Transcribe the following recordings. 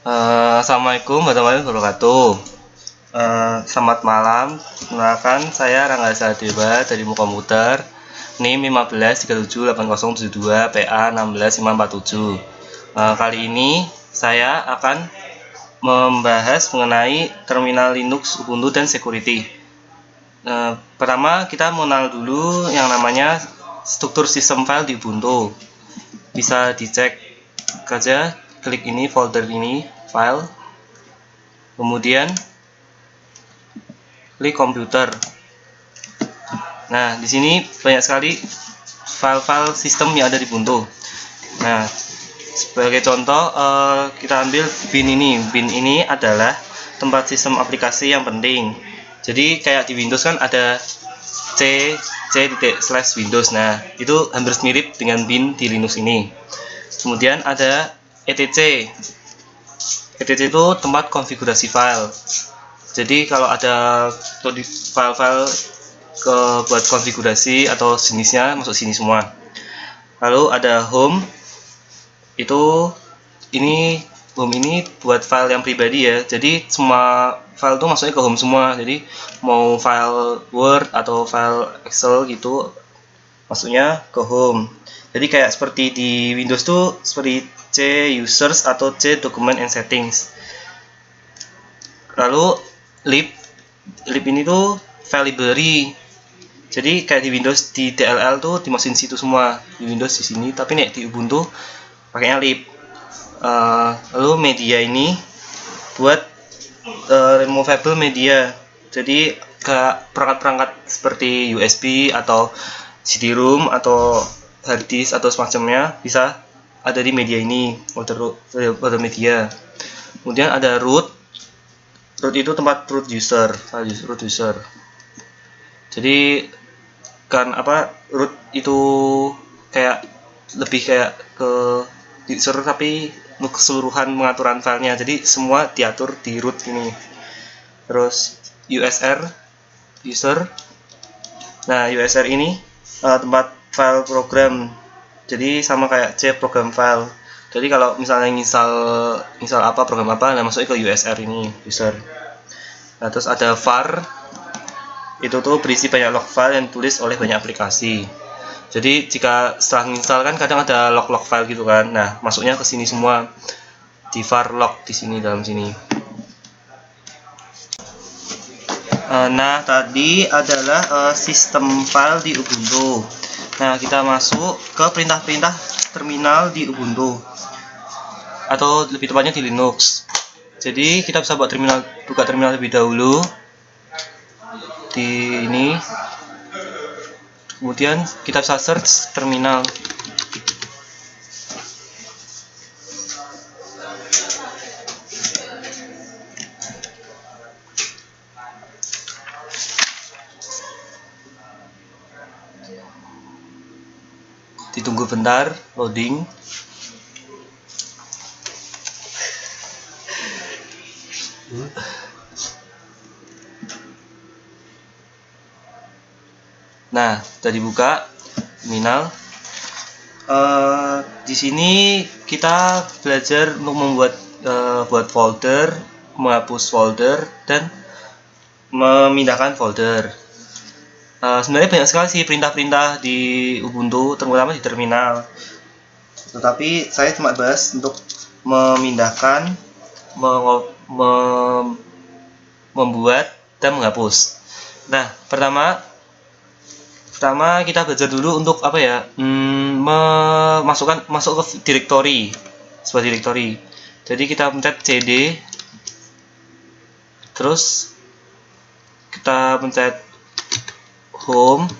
Assalamualaikum warahmatullahi wabarakatuh. Selamat malam. Perkenalkan, saya Rangga Sadeba dari Mukomputer, NIM 153780072 PA 16547. Kali ini saya akan membahas mengenai terminal Linux, Ubuntu, dan security. Pertama, kita mengenal dulu yang namanya struktur sistem file di Ubuntu. Bisa dicek saja, klik ini, folder ini, file, kemudian klik komputer. Nah, di sini banyak sekali file-file sistem yang ada di Ubuntu. Nah, sebagai contoh, kita ambil bin ini. Bin ini adalah tempat sistem aplikasi yang penting. Jadi kayak di Windows kan ada c/Windows. Nah, itu hampir mirip dengan bin di Linux ini. Kemudian ada etc. etc itu tempat konfigurasi file. Jadi kalau ada file-file buat konfigurasi atau jenisnya masuk sini semua. Lalu ada home. Home ini buat file yang pribadi ya. Jadi semua file itu masuknya ke home semua. Jadi mau file Word atau file Excel gitu masuknya ke home. Jadi kayak seperti di Windows tuh seperti C users atau C document and settings. Lalu lib ini tuh file library. Jadi kayak di Windows di DLL tuh dimasukin situ semua. Di Windows di sini, tapi nih di Ubuntu pakainya lib. Lalu media ini buat removable media. Jadi kayak perangkat-perangkat seperti USB atau CD-ROM atau hard disk atau semacamnya bisa ada di media ini, folder media. Kemudian ada root. Root itu tempat root user. Jadi kan root itu kayak lebih kayak ke user tapi untuk keseluruhan pengaturan filenya. Jadi semua diatur di root ini. Terus USR user. Nah, USR ini tempat file program. Jadi sama kayak C program file. Jadi kalau misalnya install program apa, nah masuknya ke USR ini, user. Nah, terus ada var. Itu tuh berisi banyak log file yang ditulis oleh banyak aplikasi. Jadi jika setelah install kan kadang ada log file gitu kan. Nah, masuknya ke sini semua di var log di sini, dalam sini. Nah, tadi adalah sistem file di Ubuntu. Nah, kita masuk ke perintah-perintah terminal di Ubuntu, atau lebih tepatnya di Linux. Jadi kita bisa buka terminal lebih dahulu di ini. Kemudian kita bisa search terminal. Ditunggu bentar, loading. Nah, sudah dibuka terminal. Di sini kita belajar untuk membuat buat folder, menghapus folder, dan memindahkan folder. Sebenarnya banyak sekali sih perintah-perintah di Ubuntu, terutama di terminal. Tetapi saya cuma bahas untuk memindahkan, membuat, dan menghapus. Nah, pertama kita belajar dulu untuk masuk ke sebuah directory. Jadi kita pencet cd, terus kita pencet home,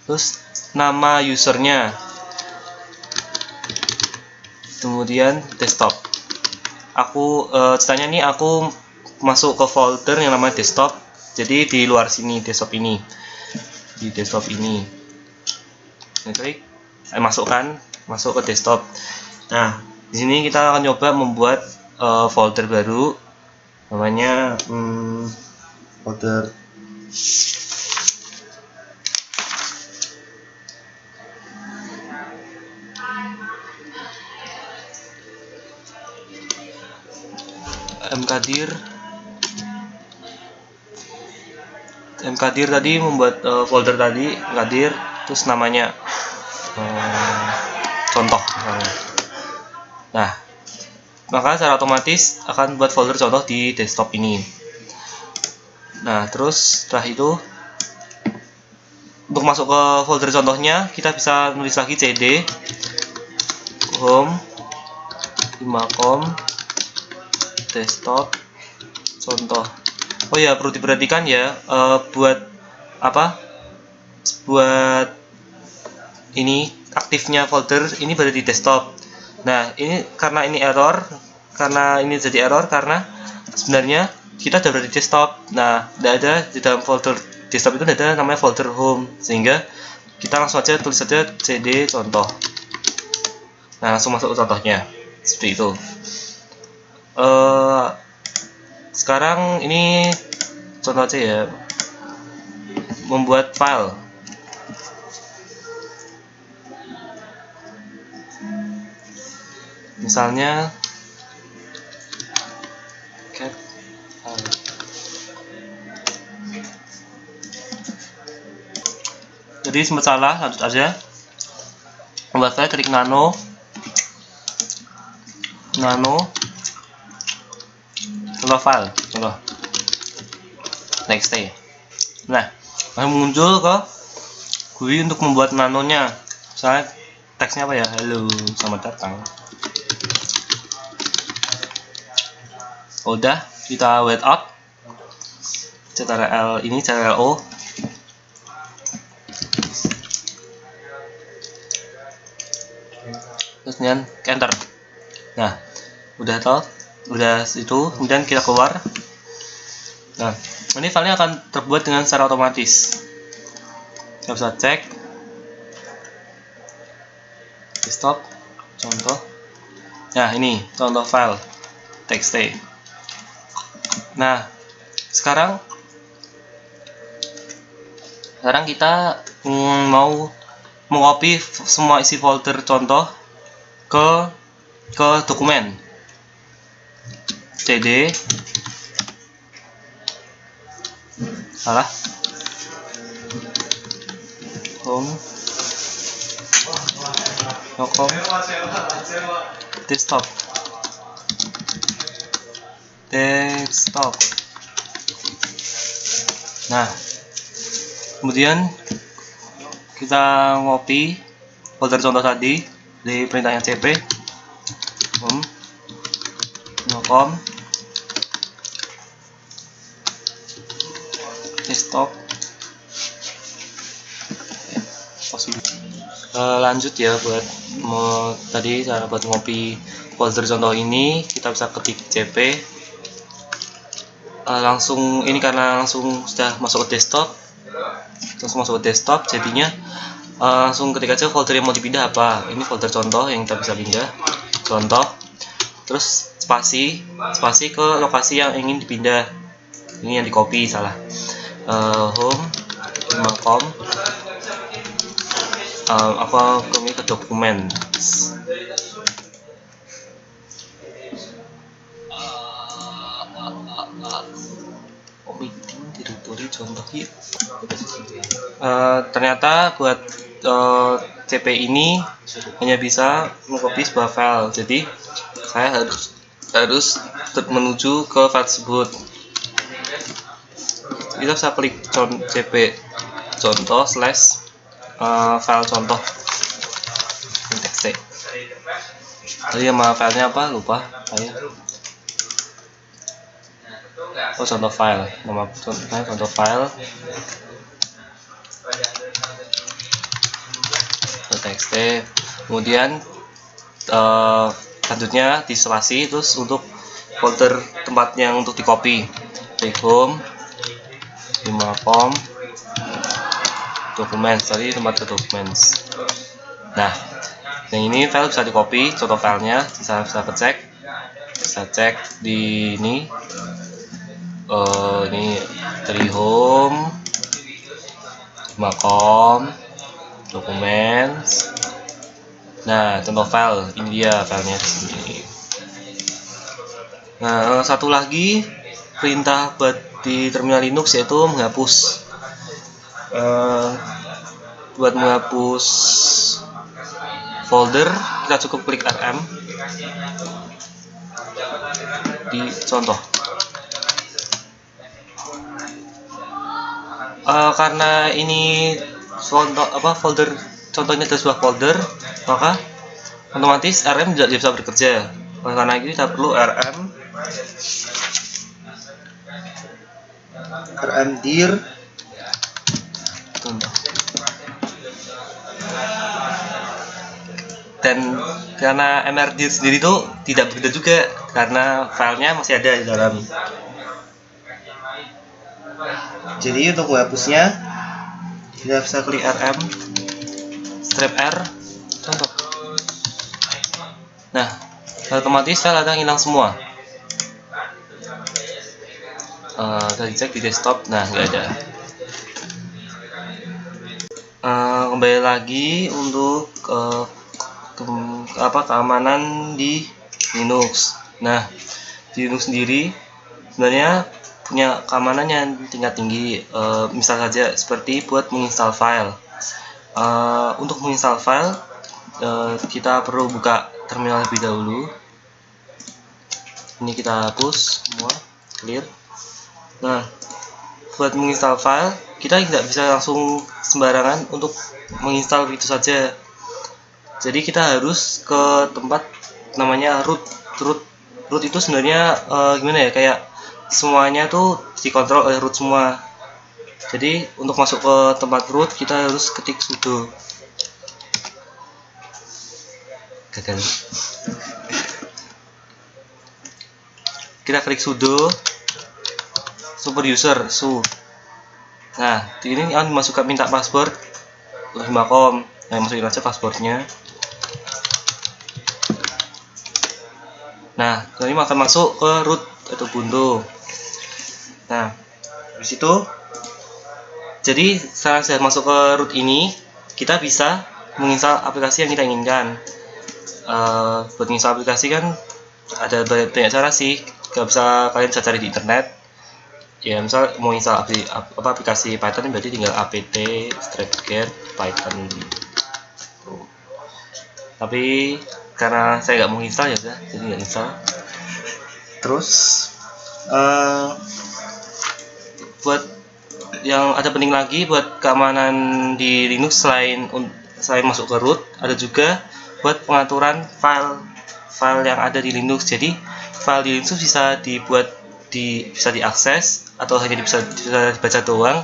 terus nama usernya, kemudian desktop. Ceritanya nih aku masuk ke folder yang namanya desktop. Jadi di luar sini desktop ini. Di desktop ini. Klik masuk ke desktop. Nah, di sini kita akan coba membuat folder baru namanya folder mkdir tadi membuat folder tadi mkdir, terus namanya contoh. Nah, maka secara otomatis akan buat folder contoh di desktop ini. Nah, terus setelah itu untuk masuk ke folder contohnya kita bisa nulis lagi cd home Vimacom desktop contoh. Oh ya, perlu diperhatikan ya, buat ini aktifnya folder ini berada di desktop. Nah, ini karena ini jadi error karena sebenarnya kita sudah berada di desktop. Nah, tidak ada di dalam folder desktop itu ada namanya folder home, sehingga kita langsung aja tulis saja cd contoh. Nah, langsung masuk ke contohnya seperti itu. Sekarang ini contoh aja ya, membuat file. Misalnya cat file. Jadi sempat salah, lanjut aja. Membuat file, klik nano contoh file, contoh txt. Nah, muncul ke GUI untuk membuat nanonya. Misalnya teksnya apa ya, halo selamat datang. Udah, kita wait out ctrl ini ctrl O, terus kemudian enter. Nah, udah itu, kemudian kita keluar. Nah, ini filenya akan terbuat dengan secara otomatis. Kita bisa cek desktop contoh. Nah, ini contoh file txt. Nah, sekarang kita mau mengcopy semua isi folder contoh ke dokumen. cd home desktop. Nah, kemudian kita copy folder contoh tadi di perintahnya cp home Vimacom desktop. Lanjut ya, buat tadi cara buat ngopi folder contoh ini, kita bisa ketik cp langsung. Ini karena langsung sudah masuk ke desktop, jadinya langsung ketik aja folder yang mau dipindah apa. Ini folder contoh yang kita bisa pindah, contoh, terus spasi ke lokasi yang ingin dipindah. Ini yang di copy, salah. Home Vimacom kami ke dokumen. Omitting directory contoh ya. Ternyata buat cp ini hanya bisa mengcopy sebuah file, jadi saya harus menuju ke file tersebut. Kita bisa klik cp contoh slash file contoh txt. Tadi nama filenya apa, lupa saya. Contoh file, nama contoh file txt. Kemudian selanjutnya diisolasi, terus untuk folder tempat yang untuk di copy, home Vimacom dokumen, tadi tempat ke dokumen. Nah, yang ini file bisa di copy, contoh filenya bisa cek di ini dari home Vimacom dokumen. Nah, contoh file ini dia filenya di sini. Nah, satu lagi perintah buat di terminal Linux yaitu menghapus. Buat menghapus folder, kita cukup klik RM di contoh. Karena ini folder contohnya adalah sebuah folder, maka otomatis RM tidak bisa bekerja. Oleh karena itu kita perlu dir contoh. Dan karena mrdir sendiri itu tidak bekerja juga karena filenya masih ada di dalam. Jadi untuk menghapusnya kita bisa klik RM strip R contoh. Nah, otomatis file akan hilang semua. Kita cek di desktop, nah nggak ada. Kembali lagi untuk keamanan di Linux. Nah, di Linux sendiri sebenarnya punya keamanan yang tingkat tinggi. Misal saja seperti buat menginstal file. Untuk menginstal file, kita perlu buka terminal lebih dahulu. Ini kita hapus semua, clear. Nah, buat menginstal file, kita tidak bisa langsung sembarangan untuk menginstal itu saja. Jadi kita harus ke tempat namanya root. Root itu sebenarnya gimana ya, kayak semuanya tuh dikontrol oleh root semua. Jadi untuk masuk ke tempat root kita harus ketik sudo. Gagal. Kita klik sudo super user su. Nah, di ini akan dimasukkan minta password untuk Himacom. Nah, masukin aja passwordnya. Nah, ini akan masuk ke root atau Ubuntu. Nah, di situ jadi setelah saya masuk ke root ini, kita bisa menginstal aplikasi yang kita inginkan. Buat menginstal aplikasi kan ada banyak cara sih. Gak bisa kalian bisa cari di internet. Ya, misal mau install aplikasi Python berarti tinggal apt strepget python. Tapi karena saya nggak mau install ya udah, jadi nggak install. Terus buat yang ada penting lagi buat keamanan di Linux, selain masuk ke root, ada juga buat pengaturan file yang ada di Linux. Jadi file di Linux bisa bisa diakses atau hanya bisa dibaca doang,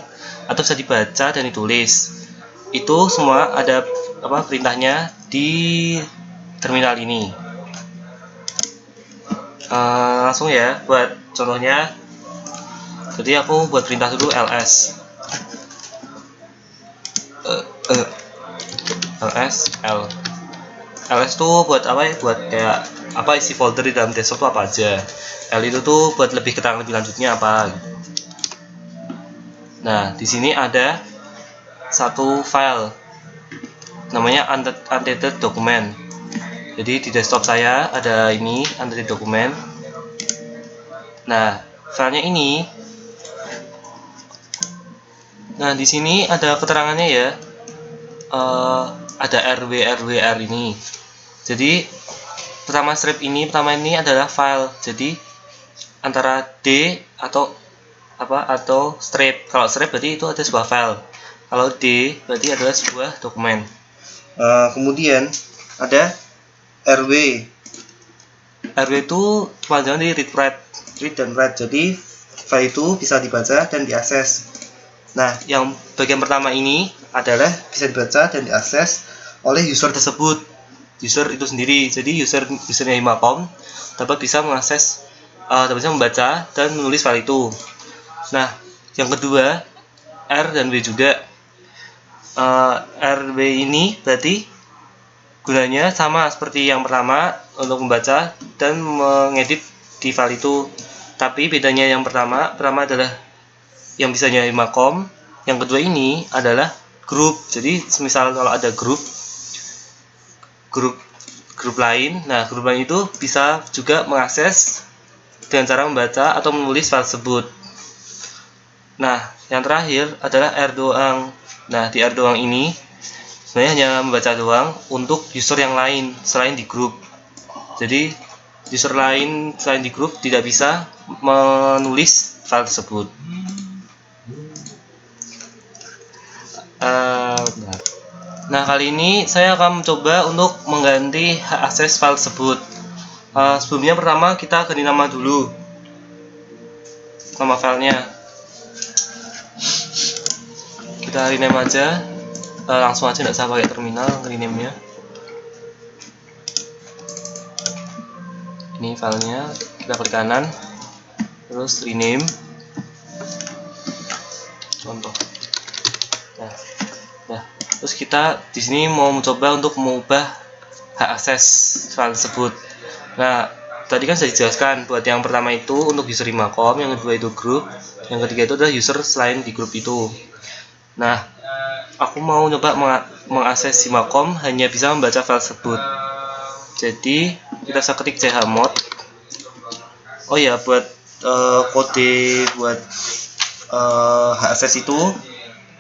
atau bisa dibaca dan ditulis. Itu semua ada perintahnya di terminal ini. Langsung ya buat contohnya. Jadi aku buat perintah dulu ls ls tuh buat apa ya, buat kayak isi folder di dalam desktop tuh apa aja. L itu tuh buat lebih keterangan lebih lanjutnya apa. Nah, di sini ada satu file namanya untitled document. Jadi di desktop saya ada ini untitled document. Nah, filenya ini, nah di sini ada keterangannya ya. Ada rw ini. Jadi pertama ini adalah file. Jadi antara D atau strip. Kalau strip berarti itu ada sebuah file. Kalau D berarti adalah sebuah dokumen. Kemudian ada RW. RW itu kepanjangan dari read dan write. Jadi file itu bisa dibaca dan diakses. Nah, yang bagian pertama ini adalah bisa dibaca dan diakses oleh user tersebut. User itu sendiri. Jadi usernya Himacom dapat bisa mengakses, dapat bisa membaca dan menulis file itu. Nah, yang kedua R dan W juga. RW ini berarti gunanya sama seperti yang pertama untuk membaca dan mengedit di file itu. Tapi bedanya yang pertama adalah yang bisanya Himacom. Yang kedua ini adalah grup. Jadi misal kalau ada grup lain, nah grup lain itu bisa juga mengakses dengan cara membaca atau menulis file tersebut. Nah, yang terakhir adalah R doang. Nah, di R doang ini sebenarnya hanya membaca doang untuk user yang lain selain di grup. Jadi user lain selain di grup tidak bisa menulis file tersebut. Nah, kali ini saya akan mencoba untuk mengganti hak akses file tersebut. Sebelumnya pertama kita ganti nama dulu, nama filenya. Kita rename aja, langsung aja, nggak usah pakai terminal rename-nya. Ini filenya, kita klik kanan, terus rename, contoh. Nah, terus kita di sini mau mencoba untuk mengubah hak akses file tersebut. Nah, tadi kan sudah dijelaskan buat yang pertama itu untuk user Imacom, yang kedua itu grup, yang ketiga itu adalah user selain di grup itu. Nah, aku mau coba mengakses Imacom hanya bisa membaca file tersebut. Jadi kita bisa ketik chmod. Oh ya, buat kode buat hak akses itu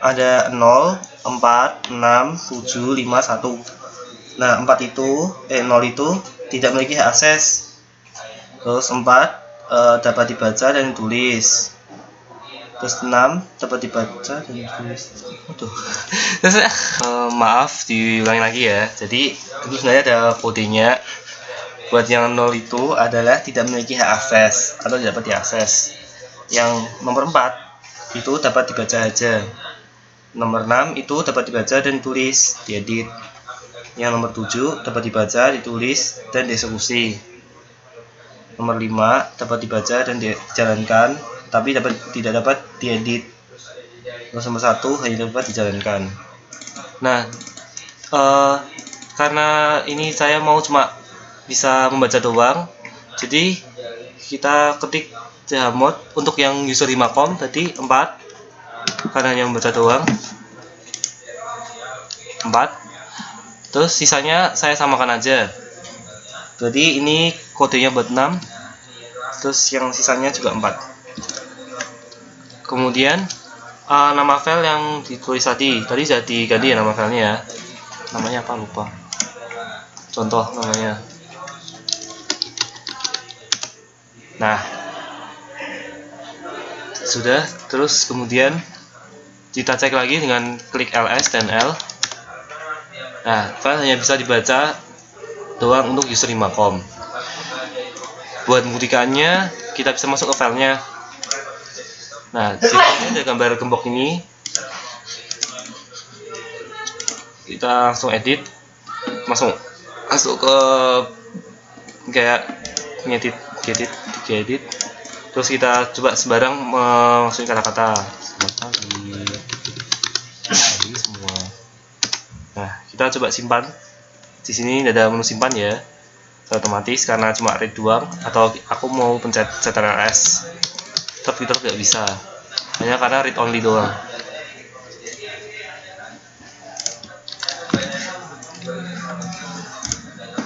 ada 0, 4, 6, 7, 5, 1. Nah, 0 itu tidak memiliki hak akses. Terus 4 dapat dibaca dan ditulis. Terus 6 dapat dibaca dan ditulis. Terus maaf, diulangi lagi ya. Jadi itu sebenarnya ada kodenya. Buat yang 0 itu adalah tidak memiliki hak akses atau tidak dapat diakses. Yang nomor 4 itu dapat dibaca aja. Nomor 6 itu dapat dibaca dan ditulis, diedit. Yang nomor 7 dapat dibaca, ditulis, dan dieksekusi. Nomor 5 dapat dibaca dan dijalankan, tapi tidak dapat diedit. Terus nomor 1 hanya dapat dijalankan. Nah, karena ini saya mau cuma bisa membaca doang, jadi kita ketik chmod untuk yang user Imacom tadi 4, karena hanya membaca doang 4. Terus sisanya saya samakan aja. Jadi ini kodenya buat 6. Terus yang sisanya juga 4. Kemudian nama file yang ditulis tadi sudah diganti ya nama filenya ya. Namanya apa lupa. Contoh namanya. Nah, sudah. Terus kemudian kita cek lagi dengan klik ls dan l. Nah, file hanya bisa dibaca doang untuk user Imacom. Buat membuktikannya, kita bisa masuk ke filenya. Nah, di sini ada gambar gembok ini. Kita langsung edit, masuk ke kayak ngedit, edit. Terus kita coba sembarang masukin kata-kata. Semua. Nah, kita coba simpan. Di sini ada menu simpan ya, otomatis karena cuma read doang, atau aku mau pencet ctrls, tapi tetap tidak bisa, hanya karena read only doang.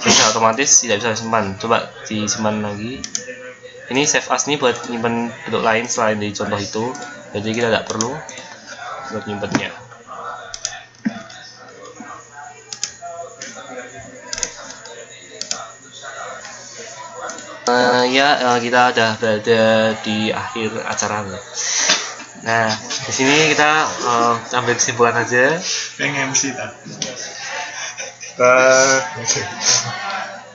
Bisa otomatis tidak bisa simpan. Coba disimpan lagi. Ini save as nih buat nyimpan bentuk lain selain dari contoh itu, jadi kita tidak perlu buat nyimpannya. Kita udah berada di akhir acara. Nah, di sini kita ambil kesimpulan aja.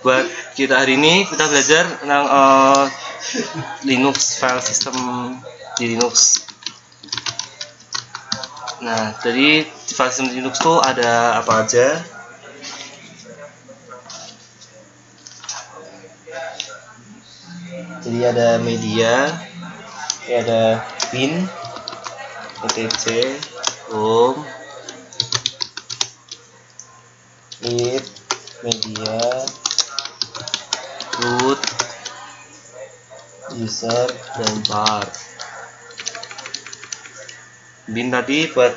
Buat kita hari ini kita belajar tentang Linux, file system di Linux. Nah, jadi di file system di Linux tuh ada apa aja? Jadi ada media, ada bin, etc, home, lib, media, root, user, dan bar. Bin tadi buat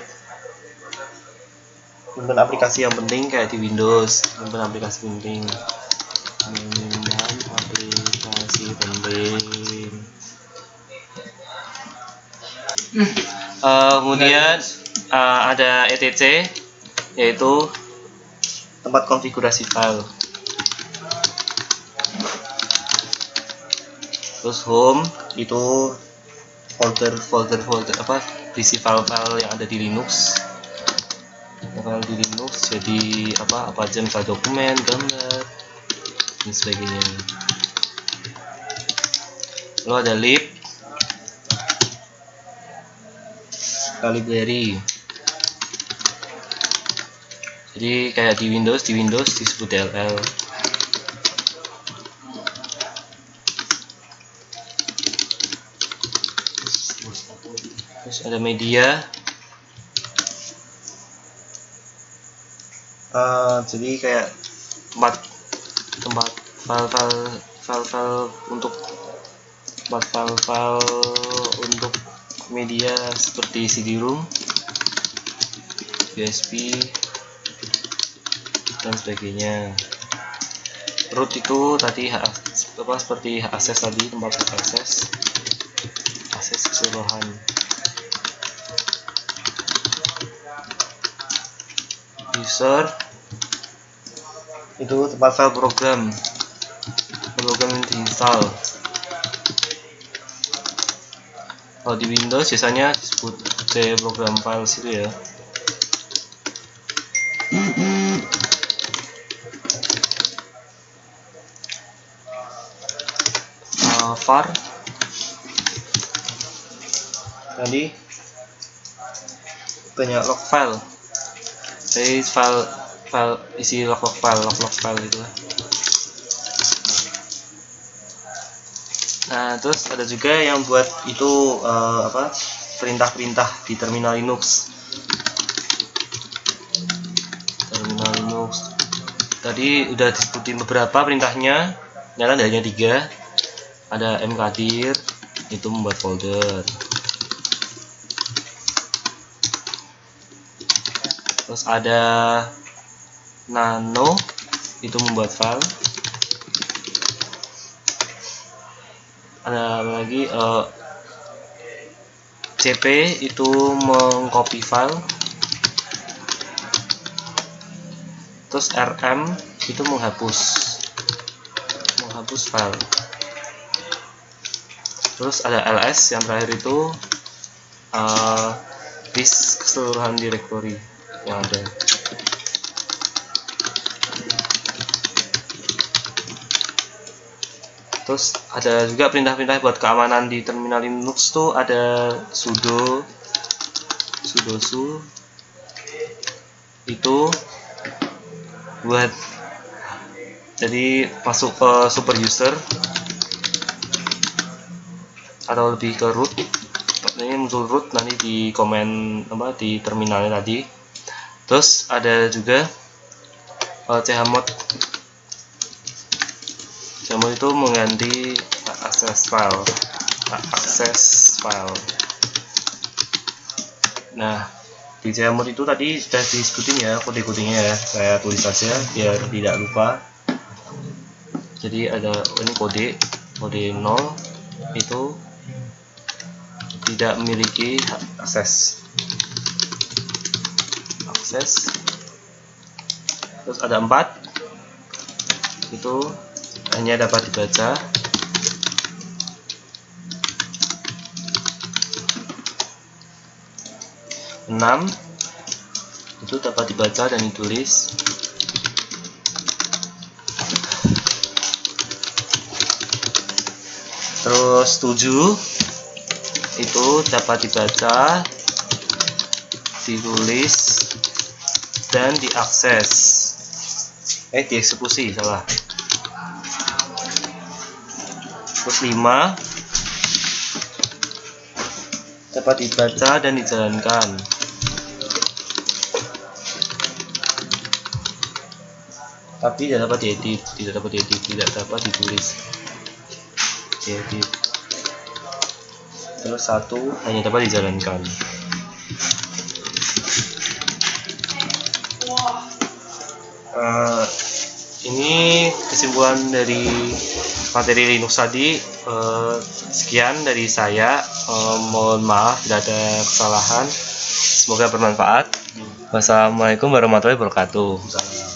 simpan aplikasi yang penting kayak di Windows, simpan aplikasi penting. Aplikasi penting. Kemudian ada etc, yaitu tempat konfigurasi file. Terus home itu folder apa, berisi file-file yang ada di Linux. File di Linux jadi apa aja, misal dokumen, gambar, dan sebagainya. Lalu ada library. Jadi kayak di Windows disebut DLL. Terus ada media. Jadi kayak tempat file-file untuk media seperti CD-ROM, USB, dan sebagainya. Root itu tadi seperti akses tadi, tempat akses keseluruhan. User itu tempat file program yang diinstal. Kalau di Windows biasanya disebut program files itu ya. Var tadi banyak log file. Jadi file isi log file itu. Nah, terus ada juga yang buat itu perintah-perintah di terminal Linux. Tadi udah disebutin beberapa perintahnya, ternyata hanya 3. Ada mkdir, itu membuat folder. Terus ada nano, itu membuat file. Ada lagi cp, itu mengcopy file. Terus rm, itu menghapus file. Terus ada ls, yang terakhir itu disk keseluruhan directory yang ada. Terus ada juga perintah-perintah buat keamanan di terminal Linux tuh, ada sudo su, itu buat jadi masuk ke super user atau lebih ke root. Ini muncul root nanti di komen di terminalnya tadi. Terus ada juga chmod itu mengganti akses file. Nah, di chmod itu tadi sudah disebutin ya kode-kodenya ya, saya tulis saja biar tidak lupa. Jadi ada ini kode 0 itu tidak memiliki akses. Terus ada 4 itu hanya dapat dibaca. 6 itu dapat dibaca dan ditulis. Terus 7 itu dapat dibaca, ditulis, dan diakses. Dieksekusi, salah. Terus 5 dapat dibaca dan dijalankan. Tapi tidak dapat diedit, tidak dapat ditulis. Diedit. Terus 1 hanya dapat dijalankan. Ini kesimpulan dari materi Linux tadi. Sekian dari saya. Mohon maaf tidak ada kesalahan. Semoga bermanfaat. Wassalamualaikum warahmatullahi wabarakatuh.